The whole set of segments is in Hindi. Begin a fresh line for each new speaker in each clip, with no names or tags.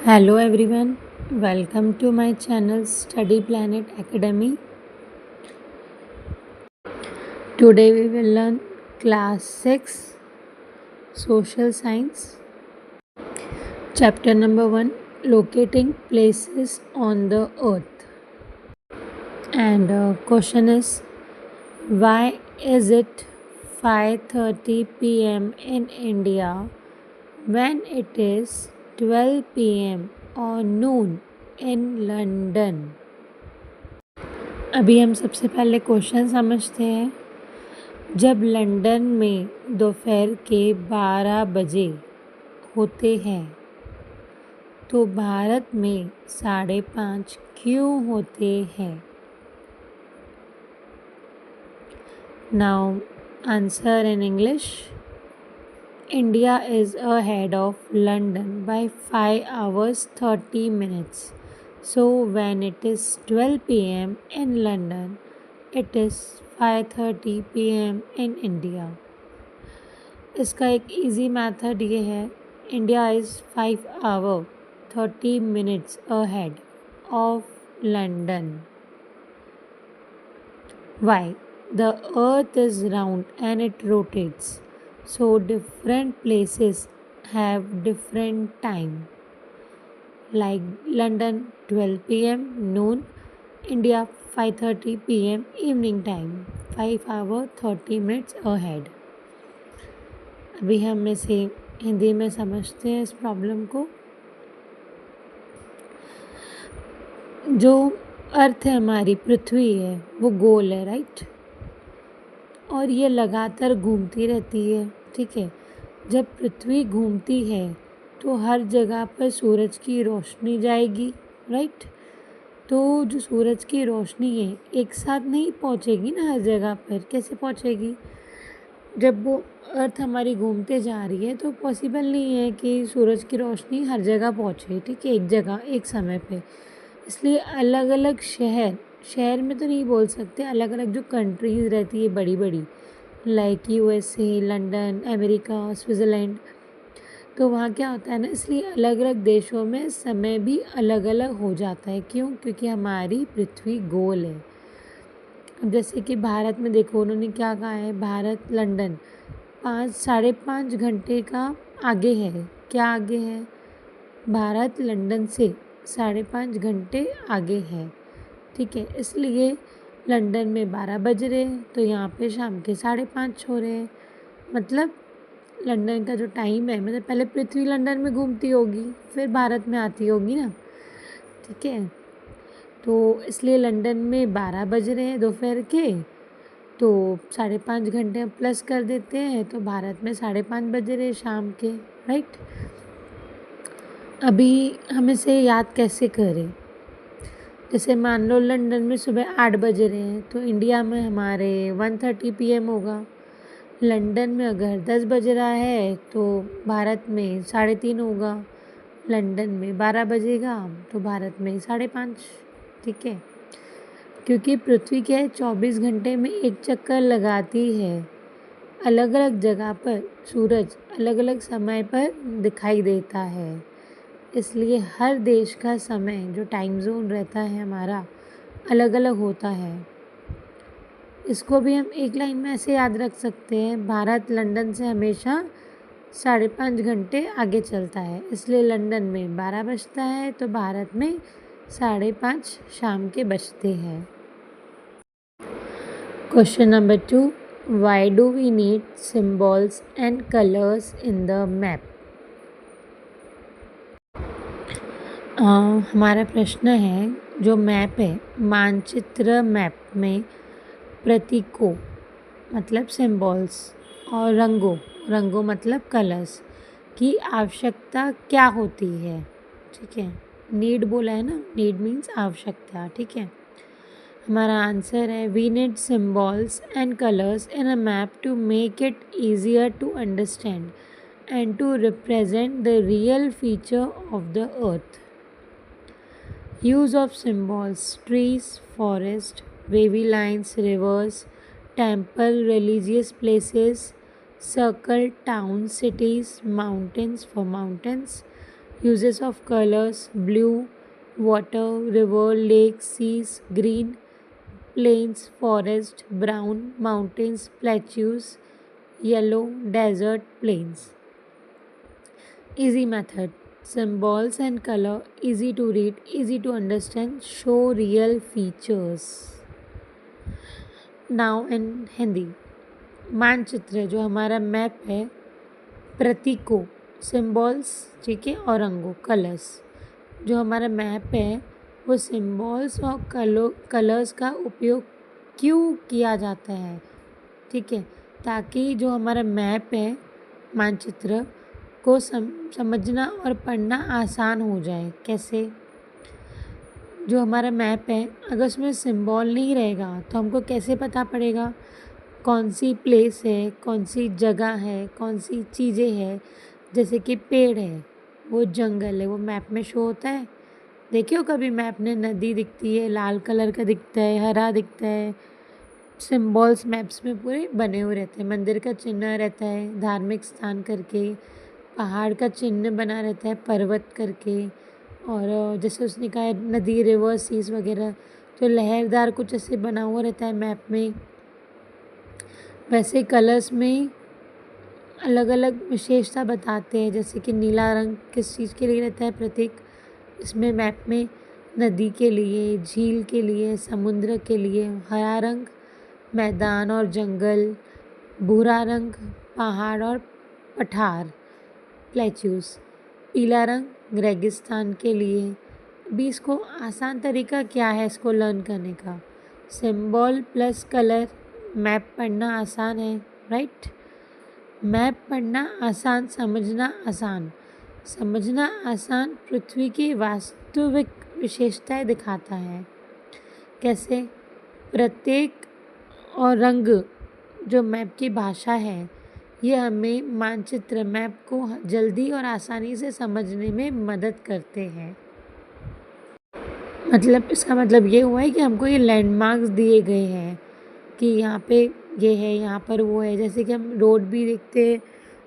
Hello everyone, welcome to my channel Study Planet Academy. Today we will learn class 6 Social Science, chapter number 1, Locating Places on the Earth. And question is, why is it 5:30 p.m. in India when it is 12 p.m. or noon in London? अभी हम सबसे पहले क्वेश्चन समझते हैं। जब लंदन में दोपहर के 12 बजे होते हैं तो भारत में 5:30 क्यों होते हैं? Now answer in English. India is ahead of London by 5 hours 30 minutes. So when it is 12 p.m. in London, it is 5:30 p.m. in India. इसका एक easy method ये है, India is 5 hour 30 minutes ahead of London. Why? The earth is round and it rotates. So different places have different time. Like London 12 p.m. noon, India 5:30 p.m. evening time. 5 hour 30 minutes ahead. अभी हम इसे हिंदी में समझते हैं इस प्रॉब्लम को। जो अर्थ है हमारी पृथ्वी है वो गोल है, राइट, और ये लगातार घूमती रहती है। ठीक है, जब पृथ्वी घूमती है तो हर जगह पर सूरज की रोशनी जाएगी, राइट। तो जो सूरज की रोशनी है एक साथ नहीं पहुंचेगी ना हर जगह पर, कैसे पहुंचेगी? जब वो अर्थ हमारी घूमते जा रही है तो पॉसिबल नहीं है कि सूरज की रोशनी हर जगह पहुंचे, ठीक है, एक जगह एक समय पे। इसलिए अलग अलग शहर में तो नहीं बोल सकते, अलग अलग जो कंट्रीज़ रहती है बड़ी बड़ी, like USA, London, America, Switzerland, तो वहाँ क्या होता है ना, इसलिए अलग अलग देशों में समय भी अलग अलग हो जाता है। क्यों? क्योंकि हमारी पृथ्वी गोल है। अब जैसे कि भारत में देखो उन्होंने क्या कहा है, भारत लंदन 5-5.5 घंटे का आगे है। क्या आगे है? भारत लंदन से 5.5 घंटे आगे है, ठीक है। इसलिए लंदन में 12 बज रहे हैं तो यहाँ पे शाम के 5:30 हो रहे हैं। मतलब लंदन का जो टाइम है, मतलब पहले पृथ्वी लंदन में घूमती होगी फिर भारत में आती होगी ना, ठीक है। तो इसलिए लंदन में 12 बज रहे हैं दोपहर के, तो 5.5 घंटे प्लस कर देते हैं तो भारत में 5:30 बज रहे शाम के, राइट। अभी हम इसे याद कैसे करें? जैसे मान लो लंदन में सुबह 8 बज रहे हैं तो इंडिया में हमारे 1:30 PM होगा। लंदन में अगर 10 बज रहा है तो भारत में 3:30 होगा। लंदन में 12 बजेगा तो भारत में 5:30, ठीक है। क्योंकि पृथ्वी क्या है, 24 घंटे में एक चक्कर लगाती है। अलग अलग जगह पर सूरज अलग अलग समय पर दिखाई देता है, इसलिए हर देश का समय जो टाइम जोन रहता है हमारा अलग अलग होता है। इसको भी हम एक लाइन में ऐसे याद रख सकते हैं, भारत लंदन से हमेशा 5.5 घंटे आगे चलता है। इसलिए लंदन में 12 बजता है तो भारत में 5:30 शाम के बजते हैं। Question number 2, why do we need symbols and colours in the map? हमारा प्रश्न है, जो मैप है, मानचित्र मैप में प्रतीकों मतलब सिम्बॉल्स और रंगों मतलब कलर्स की आवश्यकता क्या होती है? ठीक है, नीड बोला है ना, नीड मीन्स आवश्यकता, ठीक है। हमारा आंसर है, we need symbols and colours in a map to make it easier to understand and to represent the real feature of the earth. Use of symbols, trees, forest, wavy lines, rivers, temple, religious places, circle, towns, cities, mountains for mountains, uses of colors: blue, water, river, lake, seas; green, plains, forest; brown, mountains, plateaus; yellow, desert, plains. Easy method: symbols and color, easy to read, easy to understand, show real features. Now in Hindi, मानचित्र जो हमारा मैप है, प्रतीकों, सिम्बॉल्स, ठीक है, और रंगों, कलर्स। जो हमारा मैप है वो सिम्बॉल्स और कलर्स का उपयोग क्यों किया जाता है, ठीक है, ताकि जो हमारा मैप है, मानचित्र को समझना और पढ़ना आसान हो जाए। कैसे? जो हमारा मैप है, अगर उसमें सिंबल नहीं रहेगा तो हमको कैसे पता पड़ेगा कौन सी प्लेस है, कौन सी जगह है, कौन सी चीज़ें हैं। जैसे कि पेड़ है, वो जंगल है, वो मैप में शो होता है। देखियो कभी मैप में नदी दिखती है, लाल कलर का दिखता है, हरा दिखता है। सिम्बॉल्स मैप्स में पूरे बने हुए रहते हैं। मंदिर का चिन्ह रहता है, धार्मिक स्थान करके, पहाड़ का चिन्ह बना रहता है, पर्वत करके। और जैसे उसने कहा है नदी, रिवर, सीज वगैरह, जो लहरदार कुछ ऐसे बना हुआ रहता है मैप में। वैसे कलर्स में अलग अलग विशेषता बताते हैं। जैसे कि नीला रंग किस चीज़ के लिए रहता है प्रतीक, इसमें मैप में नदी के लिए, झील के लिए, समुद्र के लिए। हरा रंग मैदान और जंगल, भूरा रंग पहाड़ और पठार, प्लेट्यूस। पीला रंग रेगिस्तान के लिए। अभी इसको आसान तरीका क्या है इसको लर्न करने का? सिंबल प्लस कलर, मैप पढ़ना आसान है, राइट? मैप पढ़ना आसान, समझना आसान। समझना आसान पृथ्वी की वास्तविक विशेषताएं दिखाता है। कैसे? प्रत्येक और रंग जो मैप की भाषा है, ये हमें मानचित्र मैप को जल्दी और आसानी से समझने में मदद करते हैं। मतलब इसका मतलब ये हुआ है कि हमको ये लैंडमार्क्स दिए गए हैं कि यहाँ पे ये है, यहाँ पर वो है। जैसे कि हम रोड भी देखते हैं,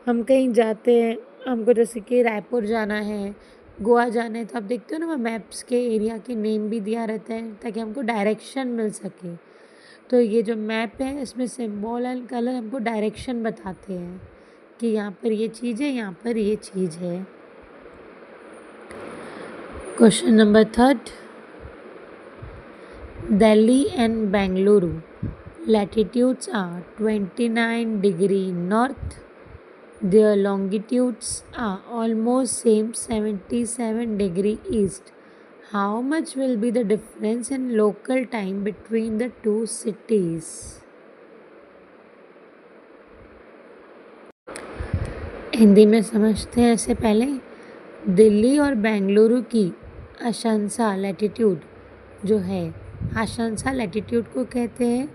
हम कहीं जाते हैं, हमको जैसे कि रायपुर जाना है, गोवा जाना है, तो आप देखते हो ना, वहाँ मैप्स के एरिया के नेम भी दिया रहता है ताकि हमको डायरेक्शन मिल सके। तो ये जो मैप है, इसमें सिंबल एंड कलर हमको डायरेक्शन बताते हैं कि यहाँ पर ये चीज़ है, यहाँ पर ये चीज़ है। Question number 3, Delhi and Bengaluru latitudes are 29 degree north. Their longitudes are almost same, 77 degree east. How much will be the difference in local time between the two cities? Hindi में समझते हैं। इससे पहले दिल्ली और बेंगलुरु की अक्षांशा लैटिट्यूड जो है, अक्षांशा लैटिट्यूड को कहते हैं,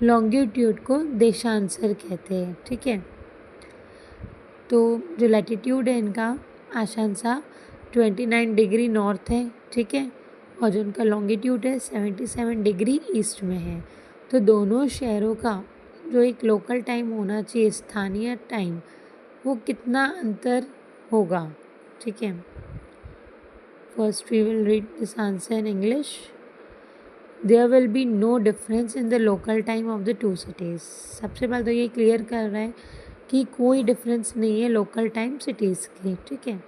लॉन्गिट्यूड को देशांतर कहते हैं, ठीक है। तो जो लैटिट्यूड है इनका, अक्षांशा 29 डिग्री नॉर्थ है, ठीक है, और जो उनका लॉन्गिट्यूड है 77 डिग्री ईस्ट में है। तो दोनों शहरों का जो एक लोकल टाइम होना चाहिए, स्थानीय टाइम, वो कितना अंतर होगा, ठीक है। First we will read this answer in English. There will be no difference in the local time of the two cities. सबसे पहले तो ये क्लियर कर रहा है कि कोई डिफरेंस नहीं है लोकल टाइम सिटीज़ के, ठीक है,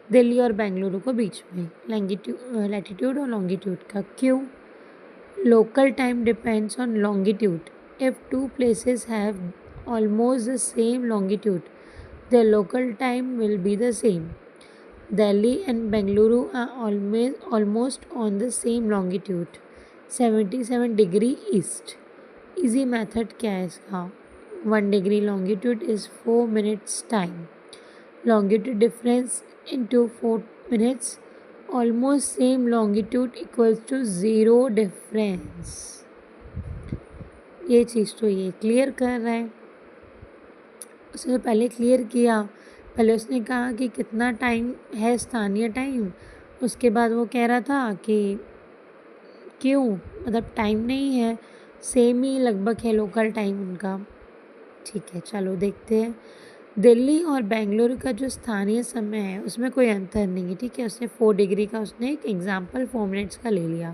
दिल्ली और बेंगलुरु को बीच में लैटिट्यूड और लॉन्गिट्यूड का। क्यों? Local time depends on longitude. If two places have almost the same longitude, their local time will be the same. Delhi and Bengaluru are almost on the same longitude, 77 degree east. Easy method क्या है इसका? 1 degree longitude is 4 minutes time. Longitude difference into 4 minutes, almost same longitude equals to 0 difference. ये चीज़ तो ये क्लियर कर रहा है। उसने पहले क्लियर किया, पहले उसने कहा कि कितना टाइम है स्थानीय टाइम, उसके बाद वो कह रहा था कि क्यों, मतलब टाइम नहीं है, सेम ही लगभग है लोकल टाइम उनका, ठीक है। चलो देखते हैं। दिल्ली और बेंगलुरु का जो स्थानीय समय है उसमें कोई अंतर नहीं है, ठीक है। उसने 4 डिग्री का उसने एक एग्जाम्पल 4 मिनट्स का ले लिया।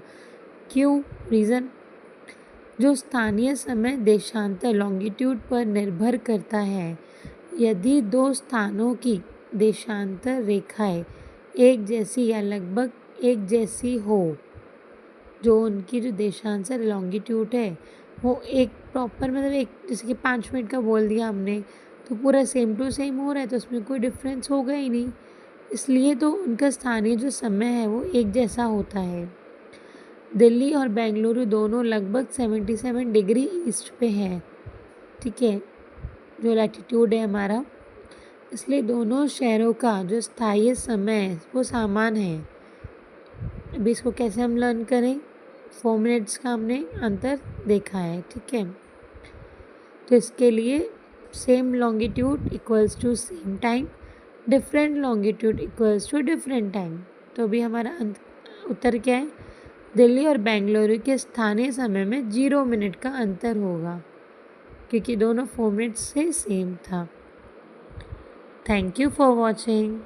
क्यों? रीज़न, जो स्थानीय समय देशांतर लॉन्गिट्यूड पर निर्भर करता है। यदि दो स्थानों की देशांतर रेखाएं एक जैसी या लगभग एक जैसी हो, जो उनकी जो देशांतर लॉन्गिट्यूड है वो एक प्रॉपर मतलब एक जैसे कि 5 मिनट का बोल दिया हमने तो पूरा सेम टू सेम हो रहा है तो उसमें कोई डिफरेंस होगा ही नहीं, इसलिए तो उनका स्थानीय जो समय है वो एक जैसा होता है। दिल्ली और बेंगलुरु दोनों लगभग 77 डिग्री ईस्ट पे है, ठीक है, जो लैटिट्यूड है हमारा, इसलिए दोनों शहरों का जो स्थायी समय है वो समान है। अभी इसको कैसे हम लर्न करें? 4 मिनट्स का हमने अंतर देखा है, ठीक है। तो इसके लिए same longitude equals to same time, different longitude equals to different time. तो अभी हमारा उत्तर क्या है? दिल्ली और बेंगलुरु के स्थानीय समय में 0 मिनट का अंतर होगा, क्योंकि दोनों 4 मिनट्स से सेम था। Thank you for watching.